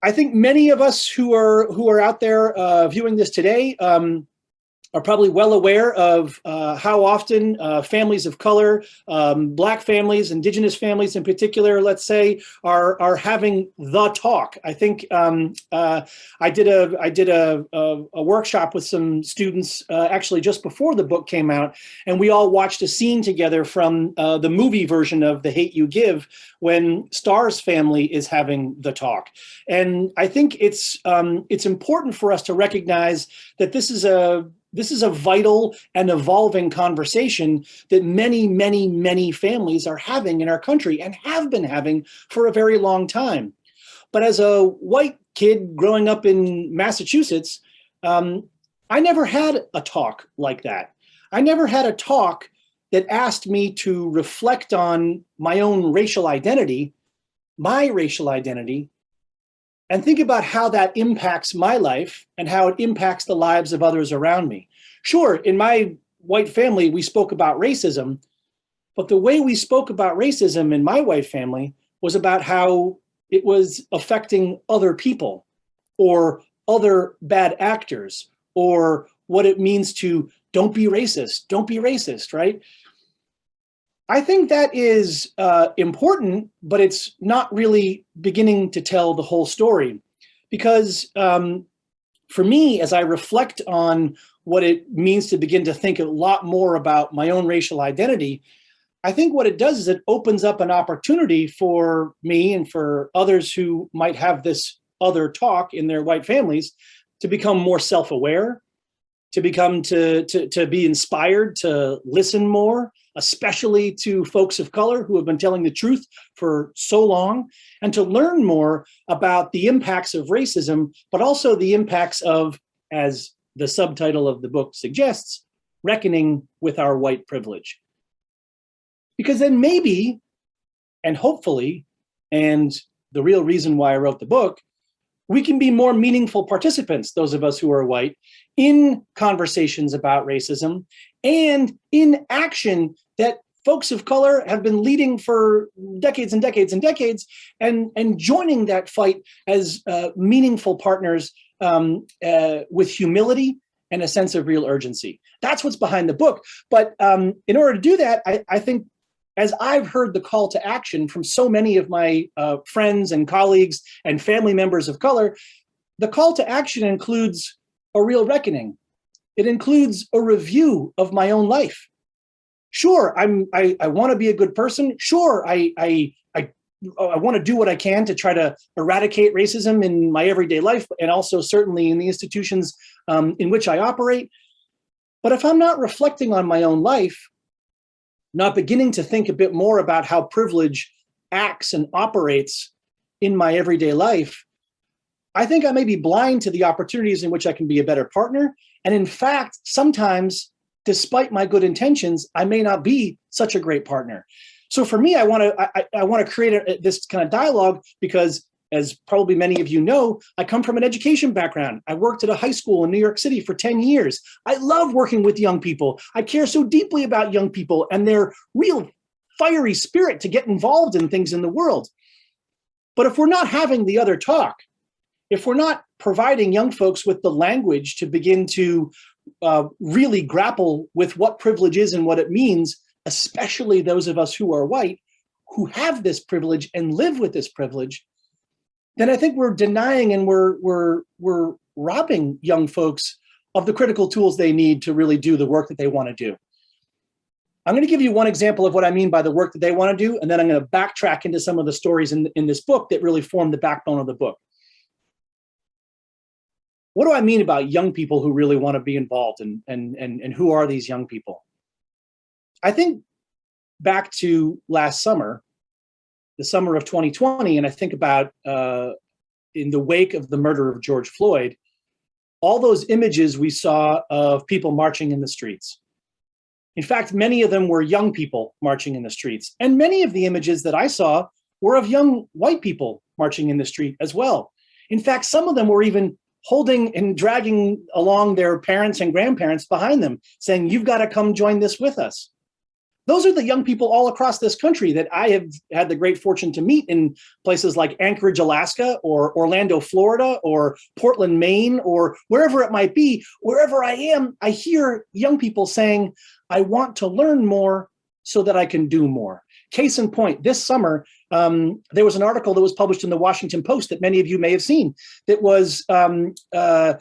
I think many of us who are out there viewing this today are probably well aware of how often families of color, Black families, Indigenous families in particular, let's say, are having the talk. I think I did a workshop with some students actually just before the book came out, and we all watched a scene together from the movie version of The Hate U Give when Star's family is having the talk. And I think it's important for us to recognize that this is a vital and evolving conversation that many, many, many families are having in our country and have been having for a very long time. But as a white kid growing up in Massachusetts, I never had a talk like that. I never had a talk that asked me to reflect on my own racial identity, and think about how that impacts my life and how it impacts the lives of others around me. Sure, in my white family, we spoke about racism, but the way we spoke about racism in my white family was about how it was affecting other people or other bad actors, or what it means to don't be racist, right? I think that is important, but it's not really beginning to tell the whole story. Because for me, as I reflect on what it means to begin to think a lot more about my own racial identity, I think what it does is it opens up an opportunity for me and for others who might have this other talk in their white families to become more self-aware, to be inspired to listen more, especially to folks of color who have been telling the truth for so long, and to learn more about the impacts of racism, but also the impacts of, as the subtitle of the book suggests, reckoning with our white privilege. Because then maybe, and hopefully, and the real reason why I wrote the book, we can be more meaningful participants, those of us who are white, in conversations about racism and in action that folks of color have been leading for decades and decades and decades, and joining that fight as meaningful partners with humility and a sense of real urgency. That's what's behind the book. But in order to do that, I think, as I've heard the call to action from so many of my friends and colleagues and family members of color, the call to action includes a real reckoning. It includes a review of my own life. Sure, I want to be a good person. Sure, I want to do what I can to try to eradicate racism in my everyday life, and also certainly in the institutions in which I operate. But if I'm not reflecting on my own life, not beginning to think a bit more about how privilege acts and operates in my everyday life, I think I may be blind to the opportunities in which I can be a better partner. And in fact, sometimes, despite my good intentions, I may not be such a great partner. So for me, I want to create this kind of dialogue because, as probably many of you know, I come from an education background. I worked at a high school in New York City for 10 years. I love working with young people. I care so deeply about young people and their real fiery spirit to get involved in things in the world. But if we're not having the other talk, if we're not providing young folks with the language to begin to really grapple with what privilege is and what it means, especially those of us who are white, who have this privilege and live with this privilege, then I think we're denying and we're robbing young folks of the critical tools they need to really do the work that they want to do. I'm going to give you one example of what I mean by the work that they want to do, and then I'm going to backtrack into some of the stories in this book that really form the backbone of the book. What do I mean about young people who really want to be involved, and who are these young people? I think back to last summer, the summer of 2020, and I think about in the wake of the murder of George Floyd, all those images we saw of people marching in the streets. In fact, many of them were young people marching in the streets. And many of the images that I saw were of young white people marching in the street as well. In fact, some of them were even holding and dragging along their parents and grandparents behind them, saying, "You've got to come join this with us." Those are the young people all across this country that I have had the great fortune to meet in places like Anchorage, Alaska, or Orlando, Florida, or Portland, Maine, or wherever it might be. Wherever I am, I hear young people saying, I want to learn more so that I can do more. Case in point, this summer, there was an article that was published in the Washington Post that many of you may have seen that was a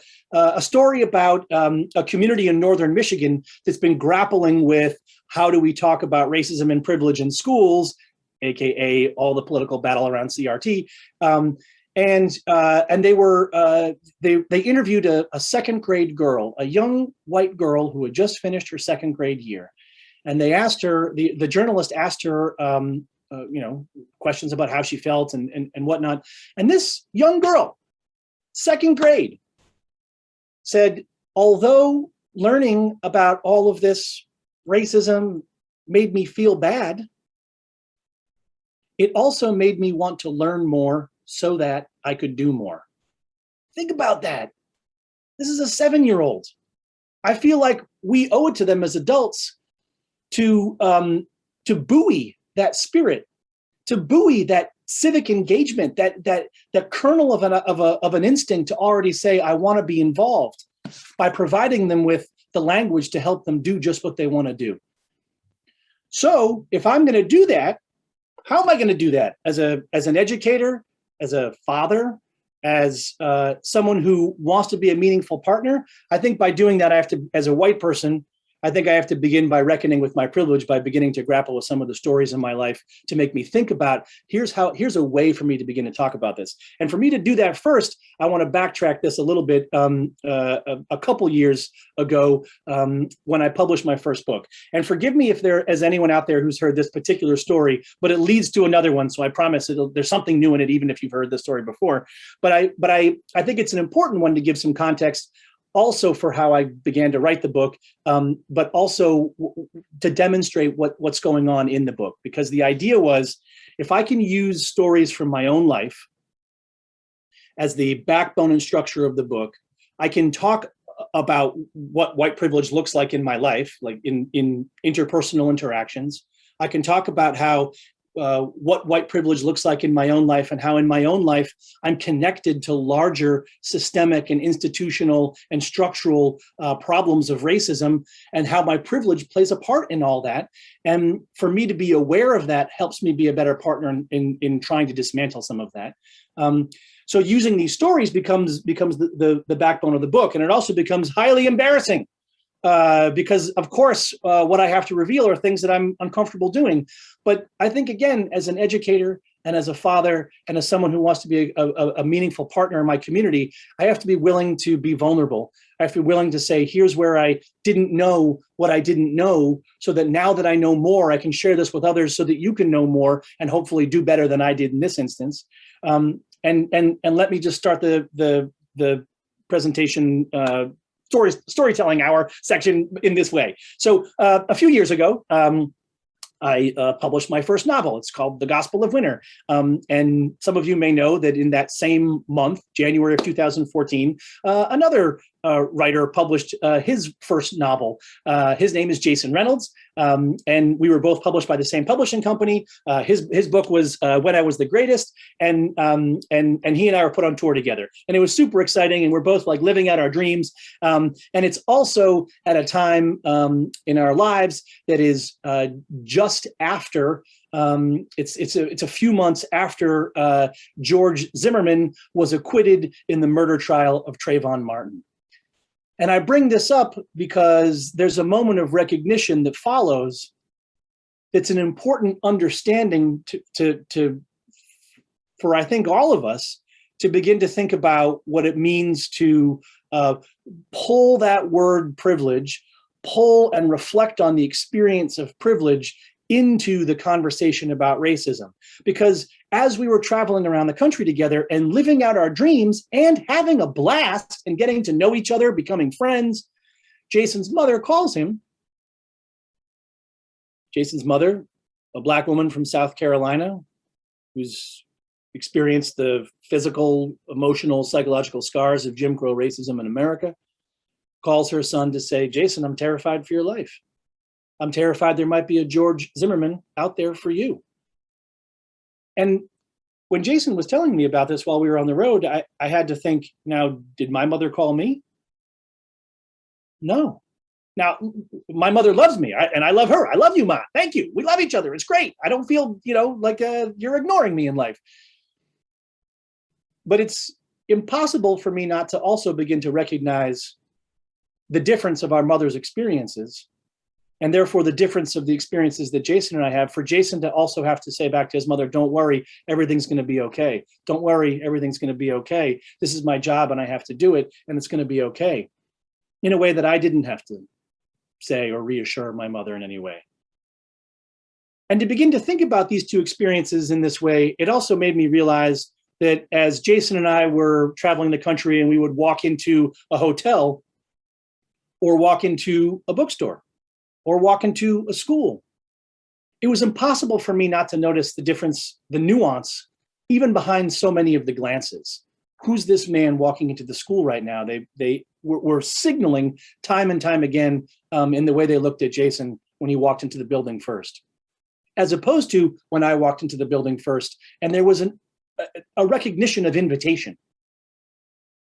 story about a community in northern Michigan that's been grappling with how do we talk about racism and privilege in schools, aka all the political battle around CRT. And they interviewed a second grade girl, a young white girl who had just finished her second grade year. And they asked her, the journalist asked her, questions about how she felt and whatnot. And this young girl, second grade, said, although learning about all of this racism made me feel bad, it also made me want to learn more so that I could do more. Think about that. This is a 7-year-old. I feel like we owe it to them as adults to buoy that spirit, to buoy that civic engagement, that kernel of an instinct to already say, I want to be involved, by providing them with the language to help them do just what they want to do. So if I'm going to do that, how am I going to do that? As an educator, as a father, as someone who wants to be a meaningful partner? I think by doing that, I have to, as a white person, I think I have to begin by reckoning with my privilege, by beginning to grapple with some of the stories in my life to make me think about, here's a way for me to begin to talk about this. And for me to do that first, I want to backtrack this a little bit. A couple years ago, when I published my first book, and forgive me if there is anyone out there who's heard this particular story, but it leads to another one. So I promise there's something new in it, even if you've heard the story before. But I think it's an important one to give some context also for how I began to write the book, but also to demonstrate what's going on in the book. Because the idea was, if I can use stories from my own life as the backbone and structure of the book, I can talk about what white privilege looks like in my life, like in interpersonal interactions. I can talk about how what white privilege looks like in my own life, and how in my own life I'm connected to larger systemic and institutional and structural problems of racism, and how my privilege plays a part in all that. And for me to be aware of that helps me be a better partner in trying to dismantle some of that. So using these stories becomes the backbone of the book, and it also becomes highly embarrassing. Because of course, what I have to reveal are things that I'm uncomfortable doing. But I think, again, as an educator and as a father and as someone who wants to be a meaningful partner in my community, I have to be willing to be vulnerable. I have to be willing to say, here's where I didn't know what I didn't know, so that now that I know more, I can share this with others so that you can know more and hopefully do better than I did in this instance. And let me just start the presentation storytelling hour section in this way. So a few years ago, I published my first novel. It's called The Gospel of Winter. And some of you may know that in that same month, January of 2014, another writer published his first novel. His name is Jason Reynolds. And we were both published by the same publishing company. His book was When I Was the Greatest, and he and I were put on tour together, and it was super exciting. And we're both like living out our dreams. And it's also at a time in our lives that is just after. It's a few months after George Zimmerman was acquitted in the murder trial of Trayvon Martin. And I bring this up because there's a moment of recognition that follows. It's an important understanding for I think all of us to begin to think about what it means to pull that word privilege, pull and reflect on the experience of privilege into the conversation about racism. Because as we were traveling around the country together and living out our dreams and having a blast and getting to know each other, becoming friends, Jason's mother calls him. Jason's mother, a Black woman from South Carolina, who's experienced the physical, emotional, psychological scars of Jim Crow racism in America, calls her son to say, Jason, I'm terrified for your life. I'm terrified there might be a George Zimmerman out there for you. And when Jason was telling me about this while we were on the road, I had to think, now, did my mother call me? No. Now, my mother loves me, and I love her. I love you, Ma. Thank you. We love each other. It's great. I don't feel, like you're ignoring me in life. But it's impossible for me not to also begin to recognize the difference of our mother's experiences, and therefore the difference of the experiences that Jason and I have, for Jason to also have to say back to his mother, don't worry, everything's going to be okay. Don't worry, everything's going to be okay. This is my job and I have to do it, and it's going to be okay, in a way that I didn't have to say or reassure my mother in any way. And to begin to think about these two experiences in this way, it also made me realize that as Jason and I were traveling the country and we would walk into a hotel or walk into a bookstore or walk into a school, it was impossible for me not to notice the difference, the nuance, even behind so many of the glances. Who's this man walking into the school right now? They were signaling time and time again in the way they looked at Jason when he walked into the building first, as opposed to when I walked into the building first and there was a recognition of invitation.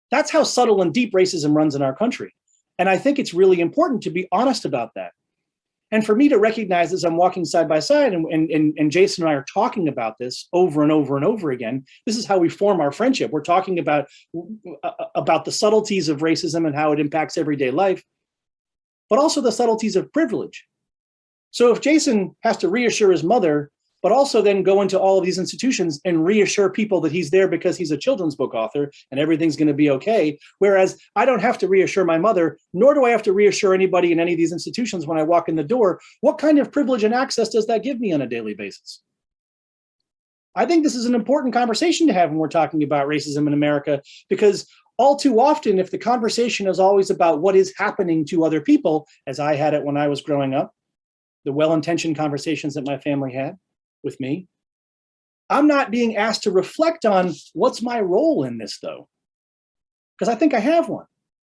That's how subtle and deep racism runs in our country. And I think it's really important to be honest about that. And for me to recognize as I'm walking side by side and Jason and I are talking about this over and over and over again, this is how we form our friendship. We're talking about the subtleties of racism and how it impacts everyday life, but also the subtleties of privilege. So if Jason has to reassure his mother, but also then go into all of these institutions and reassure people that he's there because he's a children's book author and everything's going to be okay. Whereas I don't have to reassure my mother, nor do I have to reassure anybody in any of these institutions when I walk in the door. What kind of privilege and access does that give me on a daily basis? I think this is an important conversation to have when we're talking about racism in America, because all too often, if the conversation is always about what is happening to other people, as I had it when I was growing up, the well-intentioned conversations that my family had with me, I'm not being asked to reflect on what's my role in this, though, because I think I have one.